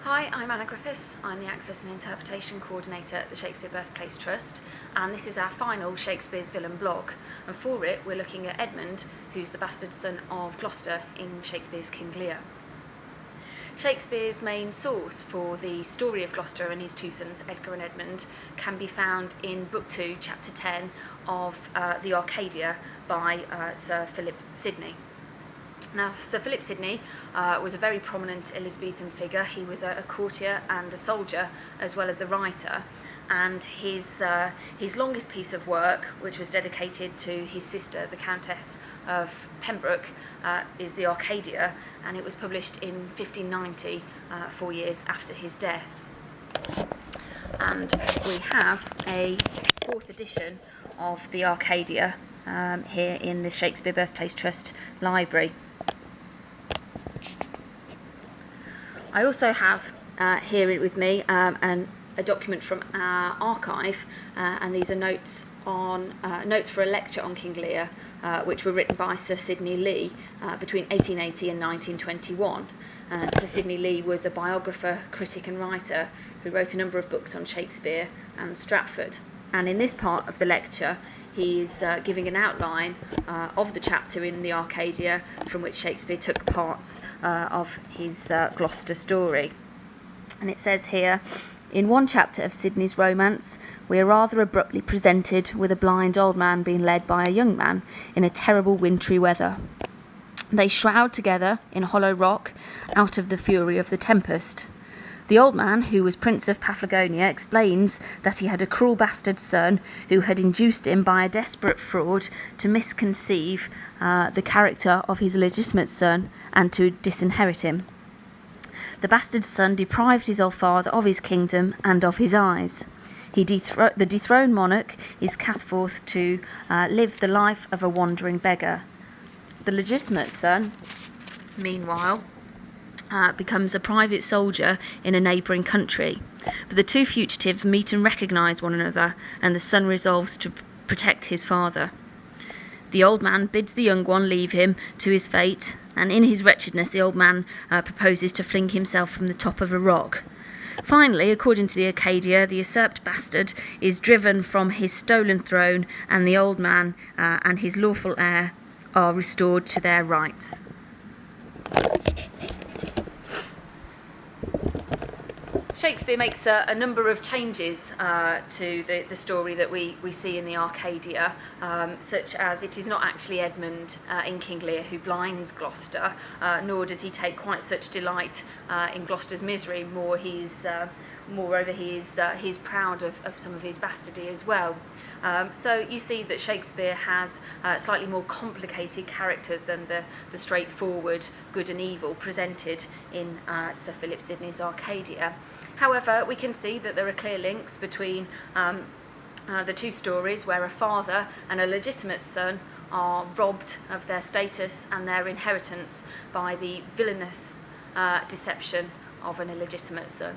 Hi, I'm Anna Griffiths. I'm the Access and Interpretation Coordinator at the Shakespeare Birthplace Trust, and this is our final Shakespeare's Villain blog. And for it, we're looking at Edmund, who's the bastard son of Gloucester in Shakespeare's King Lear. Shakespeare's main source for the story of Gloucester and his two sons, Edgar and Edmund, can be found in Book 2, Chapter 10 of the Arcadia by Sir Philip Sidney. Now, Sir Philip Sidney was a very prominent Elizabethan figure. He was a courtier and a soldier, as well as a writer. And his longest piece of work, which was dedicated to his sister, the Countess of Pembroke, is the Arcadia, and it was published in 1590, 4 years after his death. And we have a 4th edition of the Arcadia here in the Shakespeare Birthplace Trust library. I also have here with me a document from our archive, and these are notes for a lecture on King Lear, which were written by Sir Sidney Lee between 1880 and 1921. Sir Sidney Lee was a biographer, critic and writer who wrote a number of books on Shakespeare and Stratford. And in this part of the lecture, he's giving an outline of the chapter in the Arcadia from which Shakespeare took parts of his Gloucester story. And it says here, in one chapter of Sidney's romance, we are rather abruptly presented with a blind old man being led by a young man in a terrible wintry weather. They shroud together in hollow rock out of the fury of the tempest. The old man, who was Prince of Paphlagonia, explains that he had a cruel bastard son who had induced him by a desperate fraud to misconceive the character of his legitimate son and to disinherit him. The bastard son deprived his old father of his kingdom and of his eyes. The dethroned monarch is cast forth to live the life of a wandering beggar. The legitimate son, meanwhile, becomes a private soldier in a neighbouring country. But the two fugitives meet and recognise one another, and the son resolves to protect his father. The old man bids the young one leave him to his fate, and in his wretchedness the old man proposes to fling himself from the top of a rock. Finally, according to the Arcadia, the usurped bastard is driven from his stolen throne, and the old man and his lawful heir are restored to their rights. Shakespeare makes a number of changes to the story that we see in the Arcadia, such as it is not actually Edmund in King Lear who blinds Gloucester, nor does he take quite such delight in Gloucester's misery. Moreover, he is proud of some of his bastardy as well. So you see that Shakespeare has slightly more complicated characters than the straightforward good and evil presented in Sir Philip Sidney's Arcadia. However, we can see that there are clear links between the two stories, where a father and a legitimate son are robbed of their status and their inheritance by the villainous deception of an illegitimate son.